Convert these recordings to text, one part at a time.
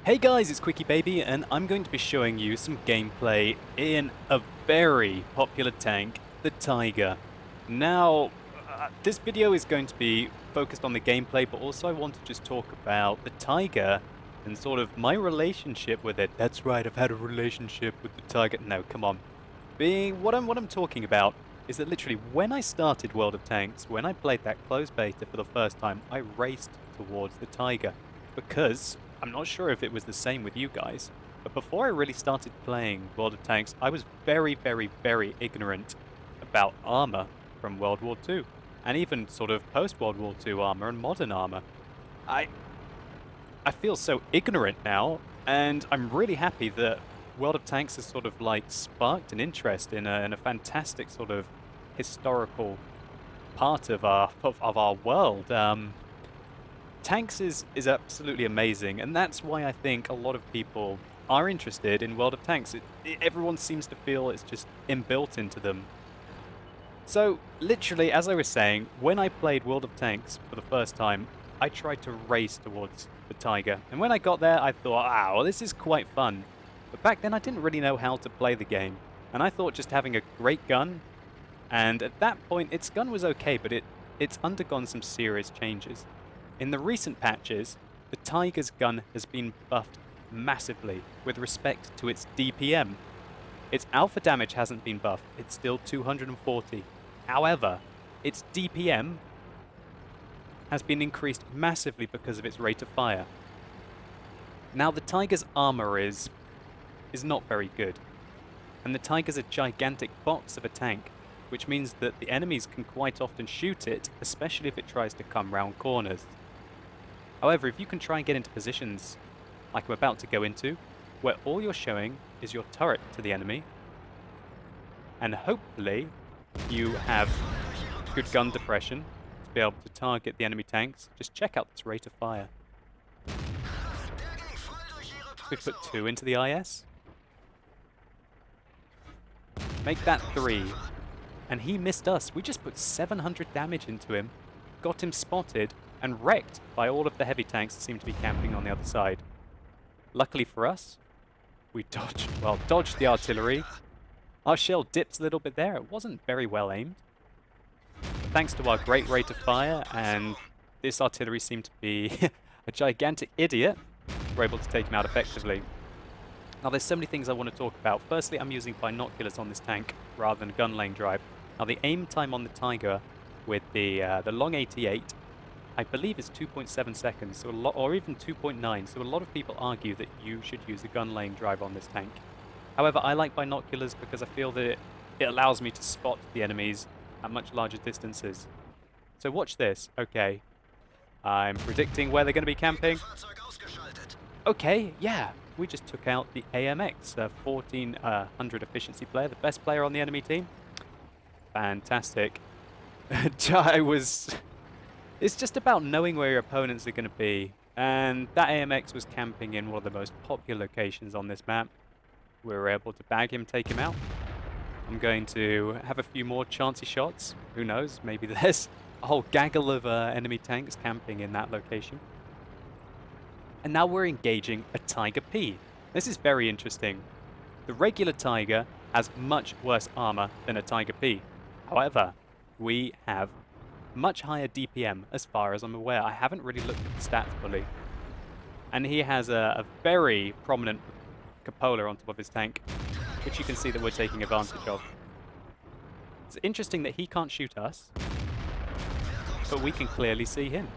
Hey guys, it's QuickyBaby, and I'm going to be showing you some gameplay in a very popular tank, the Tiger. Now, this video is going to be focused on the gameplay, but also I want to just talk about the Tiger and sort of my relationship with it. That's right, I've had a relationship with the Tiger. No, come on. What I'm talking about is that literally when I started World of Tanks, when I played that closed beta for the first time, I raced towards the Tiger because I'm not sure if it was the same with you guys, but before I really started playing World of Tanks, I was very, very, very ignorant about armor from World War II, and even sort of post-World War II armor and modern armor. I feel so ignorant now, and I'm really happy that World of Tanks has sort of like sparked an interest in a fantastic sort of historical part of our world. Tanks is absolutely amazing, and that's why I think a lot of people are interested in World of Tanks. Everyone seems to feel it's just inbuilt into them. So, literally, as I was saying, when I played World of Tanks for the first time, I tried to race towards the Tiger. And when I got there, I thought, wow, this is quite fun. But back then, I didn't really know how to play the game. And I thought just having a great gun, and at that point, its gun was okay, but it's undergone some serious changes. In the recent patches, the Tiger's gun has been buffed massively with respect to its DPM. Its alpha damage hasn't been buffed, it's still 240. However, its DPM has been increased massively because of its rate of fire. Now the Tiger's armor is not very good, and the Tiger's a gigantic box of a tank, which means that the enemies can quite often shoot it, especially if it tries to come round corners. However, if you can try and get into positions like I'm about to go into, where all you're showing is your turret to the enemy, and hopefully you have good gun depression to be able to target the enemy tanks, just check out this rate of fire. We put 2 into the IS. Make that 3. And he missed us. We just put 700 damage into him, got him spotted, and wrecked by all of the heavy tanks that seem to be camping on the other side. Luckily for us, we dodged the artillery. Our shell dipped a little bit there. It wasn't very well aimed. But thanks to our great rate of fire, and this artillery seemed to be a gigantic idiot, we're able to take him out effectively. Now there's so many things I want to talk about. Firstly, I'm using binoculars on this tank rather than gun lane drive. Now the aim time on the Tiger with the long 88, I believe is 2.7 seconds, so or even 2.9, so a lot of people argue that you should use a gun lane drive on this tank. However, I like binoculars because I feel that it allows me to spot the enemies at much larger distances. So watch this. Okay, I'm predicting where they're going to be camping. Okay, yeah, we just took out the AMX, 1400 efficiency player, the best player on the enemy team. Fantastic. It's just about knowing where your opponents are going to be, and that AMX was camping in one of the most popular locations on this map. We were able to bag him, take him out. I'm going to have a few more chancy shots. Who knows, maybe there's a whole gaggle of enemy tanks camping in that location. And now we're engaging a Tiger P. This is very interesting. The regular Tiger has much worse armor than a Tiger P. However, we have much higher DPM as far as I'm aware. I haven't really looked at the stats fully. And he has a very prominent cupola on top of his tank, which you can see that we're taking advantage of. It's interesting that he can't shoot us, but we can clearly see him.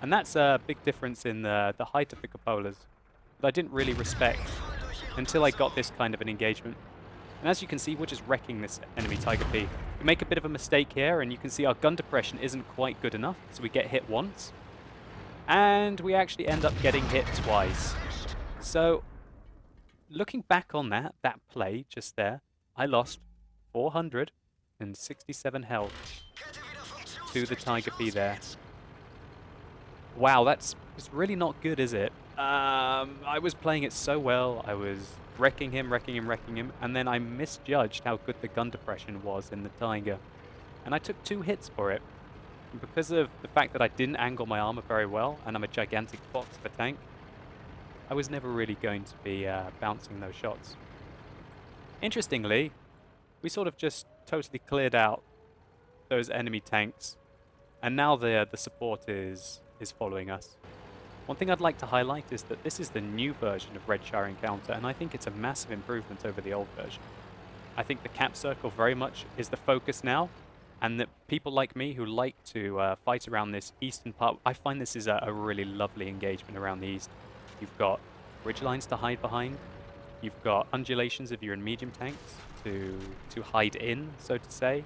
And that's a big difference in the height of the cupolas that I didn't really respect until I got this kind of an engagement. And as you can see, we're just wrecking this enemy Tiger P. We make a bit of a mistake here, and you can see our gun depression isn't quite good enough, so we get hit once. And we actually end up getting hit twice. So, looking back on that play just there, I lost 467 health to the Tiger P there. Wow, that's really not good, is it? I was playing it so well, I was wrecking him, and then I misjudged how good the gun depression was in the Tiger. And I took 2 hits for it. And because of the fact that I didn't angle my armor very well, and I'm a gigantic box of a tank, I was never really going to be bouncing those shots. Interestingly, we sort of just totally cleared out those enemy tanks, and now the support is following us. One thing I'd like to highlight is that this is the new version of Redshire Encounter, and I think it's a massive improvement over the old version. I think the cap circle very much is the focus now, and that people like me who like to fight around this eastern part, I find this is a really lovely engagement around the east. You've got ridge lines to hide behind, you've got undulations if you're in medium tanks to hide in, so to say.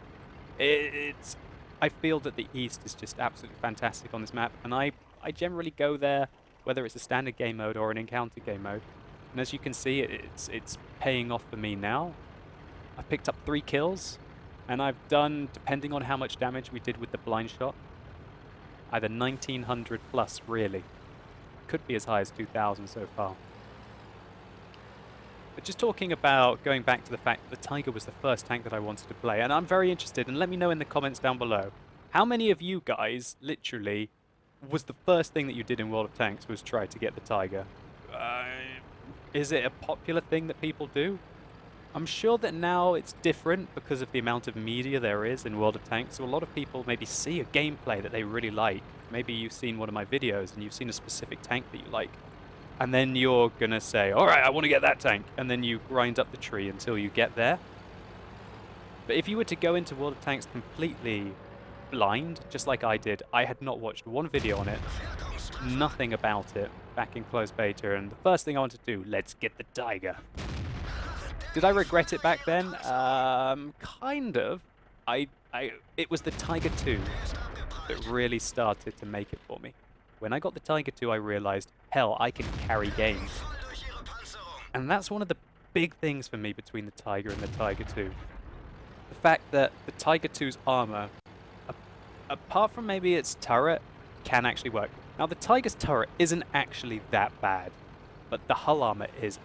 I feel that the east is just absolutely fantastic on this map, and I generally go there whether it's a standard game mode or an encounter game mode. And as you can see, it's paying off for me now. I've picked up 3 kills, and I've done, depending on how much damage we did with the blind shot, either 1900 plus, really. Could be as high as 2000 so far. But just talking about going back to the fact that the Tiger was the first tank that I wanted to play, and I'm very interested, and let me know in the comments down below, how many of you guys, literally, was the first thing that you did in World of Tanks was try to get the Tiger? Is it a popular thing that people do? I'm sure that now it's different because of the amount of media there is in World of Tanks, so a lot of people maybe see a gameplay that they really like. Maybe you've seen one of my videos and you've seen a specific tank that you like. And then you're going to say, alright, I want to get that tank. And then you grind up the tree until you get there. But if you were to go into World of Tanks completely blind, just like I did, I had not watched one video on it, nothing about it back in closed beta, and the first thing I wanted to do, let's get the Tiger. Did I regret it back then? Kind of. It was the Tiger 2 that really started to make it for me. When I got the Tiger 2, I realized, hell, I can carry games. And that's one of the big things for me between the Tiger and the Tiger 2. The fact that the Tiger 2's armor, apart from maybe its turret, can actually work. Now, the Tiger's turret isn't actually that bad, but the hull armor is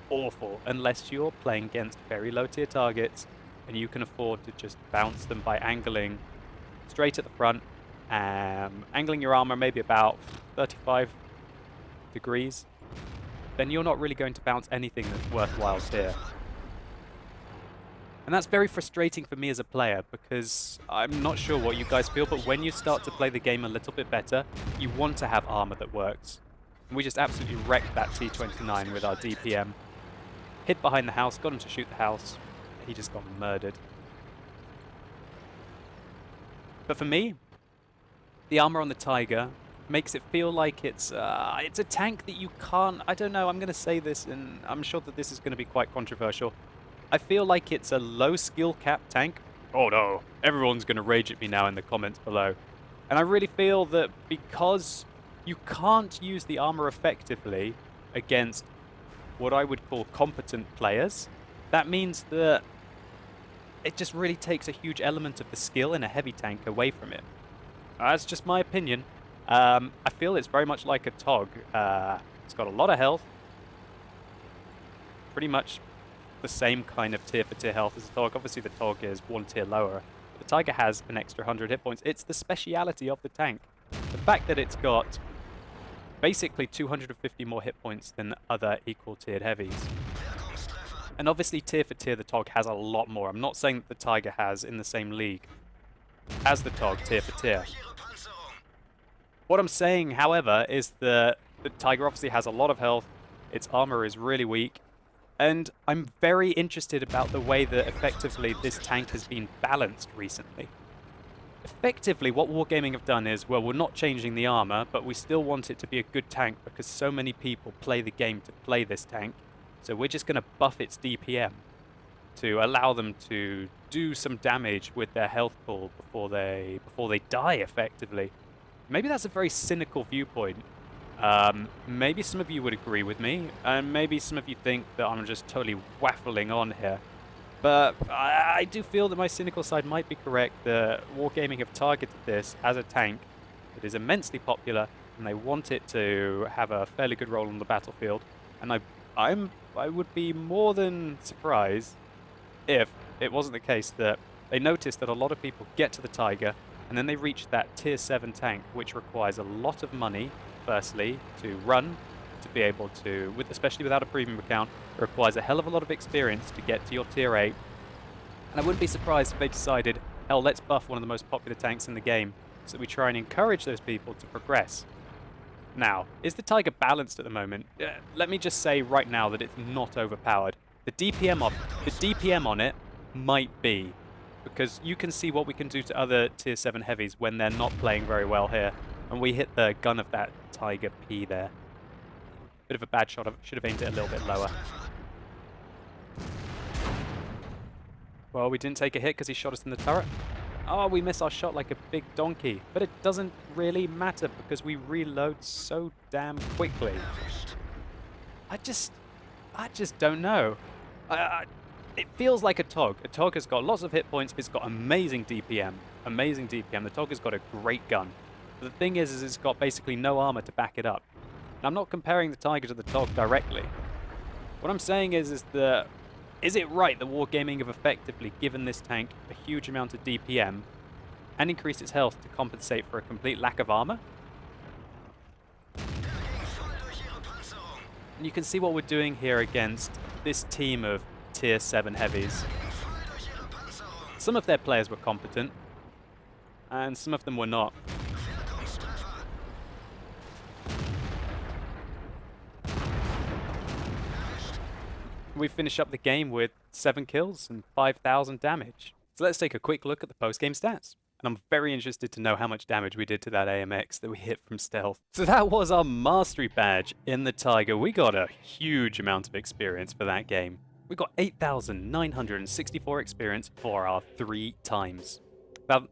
awful unless you're playing against very low tier targets and you can afford to just bounce them by angling straight at the front, angling your armor maybe about 35 degrees, then you're not really going to bounce anything that's worthwhile tier. And that's very frustrating for me as a player, because I'm not sure what you guys feel, but when you start to play the game a little bit better, you want to have armor that works. And we just absolutely wrecked that T-29 with our DPM. Hid behind the house, got him to shoot the house. He just got murdered. But for me, the armor on the Tiger makes it feel like it's a tank that you can't... I don't know, I'm going to say this, and I'm sure that this is going to be quite controversial. I feel like it's a low skill cap tank. Oh no, everyone's going to rage at me now in the comments below. And I really feel that because you can't use the armor effectively against what I would call competent players, that means that it just really takes a huge element of the skill in a heavy tank away from it. That's just my opinion. I feel it's very much like a TOG. It's got a lot of health. Pretty much the same kind of tier for tier health as the TOG. Obviously the TOG is one tier lower. The Tiger has an extra 100 hit points. It's the speciality of the tank. The fact that it's got basically 250 more hit points than other equal tiered heavies. And obviously tier for tier the TOG has a lot more. I'm not saying that the Tiger has in the same league as the TOG tier for tier. What I'm saying, however, is that the Tiger obviously has a lot of health, its armor is really weak, and I'm very interested about the way that effectively this tank has been balanced recently. Effectively, what Wargaming have done is, well, we're not changing the armor, but we still want it to be a good tank because so many people play the game to play this tank, so we're just going to buff its DPM to allow them to do some damage with their health pool before they die, effectively. Maybe that's a very cynical viewpoint. Maybe some of you would agree with me, and maybe some of you think that I'm just totally waffling on here. But I do feel that my cynical side might be correct, that Wargaming have targeted this as a tank that is immensely popular, and they want it to have a fairly good role on the battlefield. And I would be more than surprised if it wasn't the case that they noticed that a lot of people get to the Tiger, and then they reach that tier 7 tank, which requires a lot of money, firstly, to run, to to be able to, especially without a premium account, it requires a hell of a lot of experience to get to your tier 8. And I wouldn't be surprised if they decided, hell, let's buff one of the most popular tanks in the game, so that we try and encourage those people to progress. Now, is the Tiger balanced at the moment? Let me just say right now that it's not overpowered. The DPM on it might be, because you can see what we can do to other tier 7 heavies when they're not playing very well here. And we hit the gun of that Tiger P there. Bit of a bad shot. I should have aimed it a little bit lower. Well, we didn't take a hit because he shot us in the turret. Oh, we miss our shot like a big donkey. But it doesn't really matter because we reload so damn quickly. I just don't know. It feels like a TOG. A TOG has got lots of hit points. It's got amazing DPM. Amazing DPM. The TOG has got a great gun. But the thing is it's got basically no armor to back it up. And I'm not comparing the Tiger to the TOG directly. What I'm saying is it right that Wargaming have effectively given this tank a huge amount of DPM and increased its health to compensate for a complete lack of armor? And you can see what we're doing here against this team of tier 7 heavies. Some of their players were competent, and some of them were not. We finish up the game with 7 kills and 5,000 damage. So let's take a quick look at the post-game stats. And I'm very interested to know how much damage we did to that AMX that we hit from stealth. So that was our mastery badge in the Tiger. We got a huge amount of experience for that game. We got 8,964 experience for our 3 times.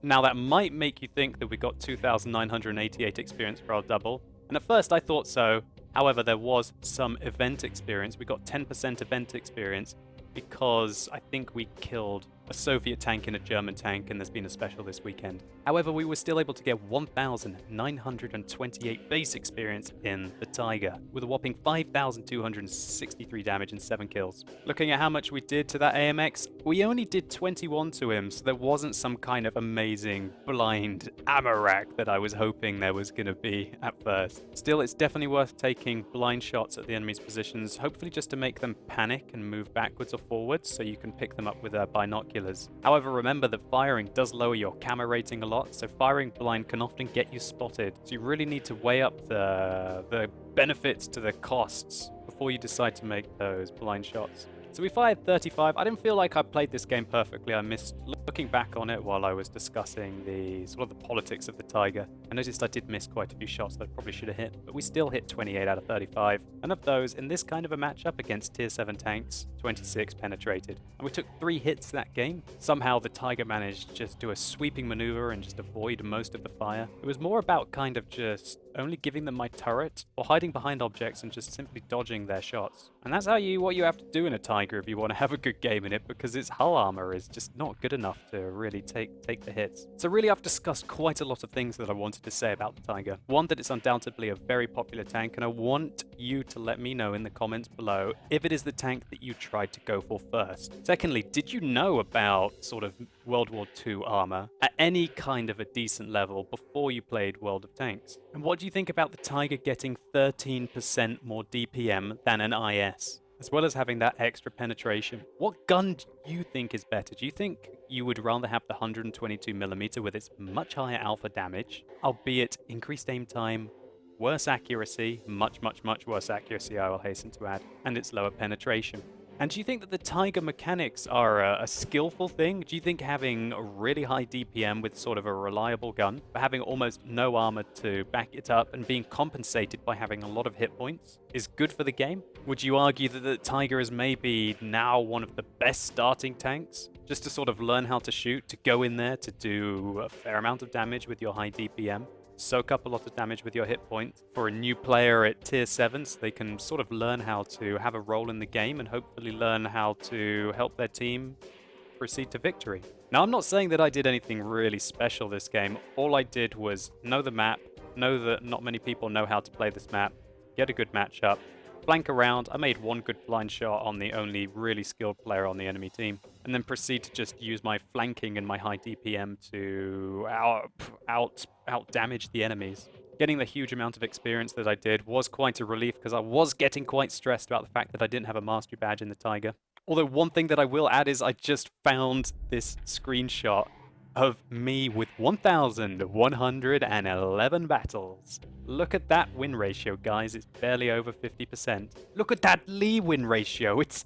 Now that might make you think that we got 2,988 experience for our double. And at first I thought so. However, there was some event experience. We got 10% event experience because I think we killed a Soviet tank and a German tank, and there's been a special this weekend. However, we were still able to get 1,928 base experience in the Tiger, with a whopping 5,263 damage and 7 kills. Looking at how much we did to that AMX, we only did 21 to him, so there wasn't some kind of amazing blind ammo rack that I was hoping there was going to be at first. Still, it's definitely worth taking blind shots at the enemy's positions, hopefully just to make them panic and move backwards or forwards, so you can pick them up with binoculars. However, remember that firing does lower your camo rating a lot, so firing blind can often get you spotted. So you really need to weigh up the benefits to the costs before you decide to make those blind shots. So we fired 35. I didn't feel like I played this game perfectly. I missed looking back on it while I was discussing the sort of the politics of the Tiger. I noticed I did miss quite a few shots that I probably should have hit, but we still hit 28 out of 35. And of those, in this kind of a matchup against tier 7 tanks, 26 penetrated. And we took 3 hits that game. Somehow the Tiger managed to just do a sweeping maneuver and just avoid most of the fire. It was more about kind of just only giving them my turret or hiding behind objects and just simply dodging their shots. And that's what you have to do in a Tiger if you want to have a good game in it, because its hull armor is just not good enough to really take the hits. So really I've discussed quite a lot of things that I wanted to say about the Tiger. One, that it's undoubtedly a very popular tank, and I want you to let me know in the comments below if it is the tank that you tried to go for first. Secondly, did you know about sort of World War II armor at any kind of a decent level before you played World of Tanks? And what do you think about the Tiger getting 13% more DPM than an IS, as well as having that extra penetration? What gun do you think is better? Do you think you would rather have the 122mm with its much higher alpha damage, albeit increased aim time, worse accuracy, much worse accuracy, I will hasten to add, and its lower penetration? And do you think that the Tiger mechanics are a skillful thing? Do you think having a really high DPM with sort of a reliable gun, but having almost no armor to back it up and being compensated by having a lot of hit points is good for the game? Would you argue that the Tiger is maybe now one of the best starting tanks? Just to sort of learn how to shoot, to go in there, to do a fair amount of damage with your high DPM? Soak up a lot of damage with your hit points for a new player at tier 7, so they can sort of learn how to have a role in the game and hopefully learn how to help their team proceed to victory. Now, I'm not saying that I did anything really special this game. All I did was know the map, know that not many people know how to play this map, get a good matchup, flank around. I made 1 good blind shot on the only really skilled player on the enemy team, and then proceed to just use my flanking and my high DPM to out damage the enemies. Getting the huge amount of experience that I did was quite a relief because I was getting quite stressed about the fact that I didn't have a mastery badge in the Tiger. Although one thing that I will add is I just found this screenshot of me with 1,111 battles. Look at that win ratio, guys. It's barely over 50%. Look at that Lee win ratio. It's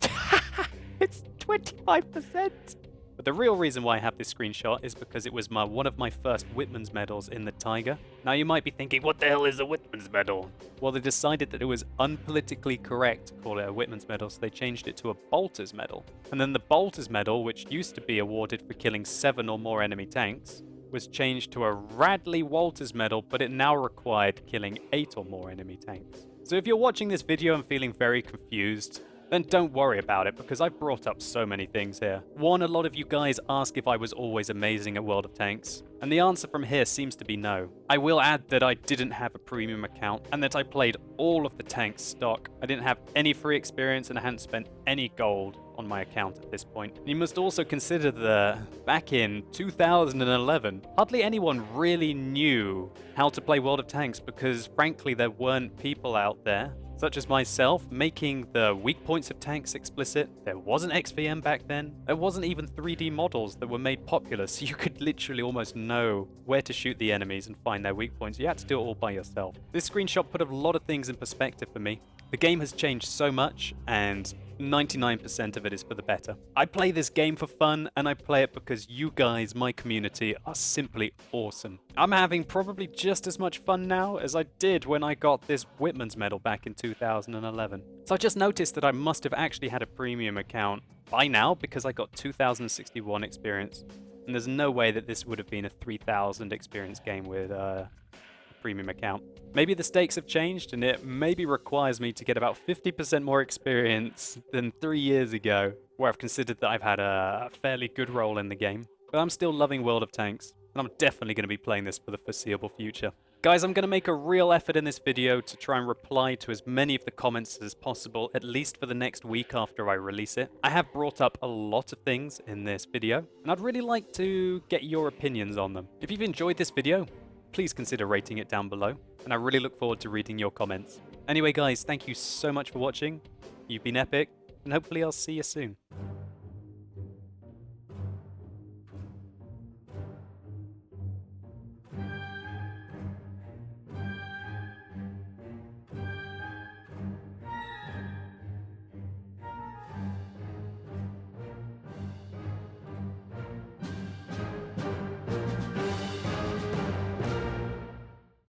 it's 25%. But the real reason why I have this screenshot is because it was one of my first Whitman's medals in the Tiger. Now you might be thinking, what the hell is a Whitman's medal? Well, they decided that it was unpolitically correct to call it a Whitman's medal, so they changed it to a Bolter's medal. And then the Bolter's medal, which used to be awarded for killing 7 or more enemy tanks, was changed to a Radley Walters medal, but it now required killing 8 or more enemy tanks. So if you're watching this video and feeling very confused, then don't worry about it, because I've brought up so many things here. One, a lot of you guys ask if I was always amazing at World of Tanks, and the answer from here seems to be no. I will add that I didn't have a premium account, and that I played all of the tanks stock. I didn't have any free experience, and I hadn't spent any gold on my account at this point. You must also consider that back in 2011, hardly anyone really knew how to play World of Tanks, because frankly there weren't people out there such as myself, making the weak points of tanks explicit. There wasn't XVM back then. There wasn't even 3D models that were made popular, so you could literally almost know where to shoot the enemies and find their weak points. You had to do it all by yourself. This screenshot put a lot of things in perspective for me. The game has changed so much, and 99% of it is for the better. I play this game for fun, and I play it because you guys, my community, are simply awesome. I'm having probably just as much fun now as I did when I got this Whitman's medal back in 2011. So I just noticed that I must have actually had a premium account by now, because I got 2,061 experience. And there's no way that this would have been a 3,000 experience game with a premium account. Maybe the stakes have changed, and it maybe requires me to get about 50% more experience than 3 years ago, where I've considered that I've had a fairly good role in the game. But I'm still loving World of Tanks, and I'm definitely going to be playing this for the foreseeable future. Guys, I'm going to make a real effort in this video to try and reply to as many of the comments as possible, at least for the next week after I release it. I have brought up a lot of things in this video, and I'd really like to get your opinions on them. If you've enjoyed this video, please consider rating it down below, and I really look forward to reading your comments. Anyway guys, thank you so much for watching. You've been epic, and hopefully I'll see you soon.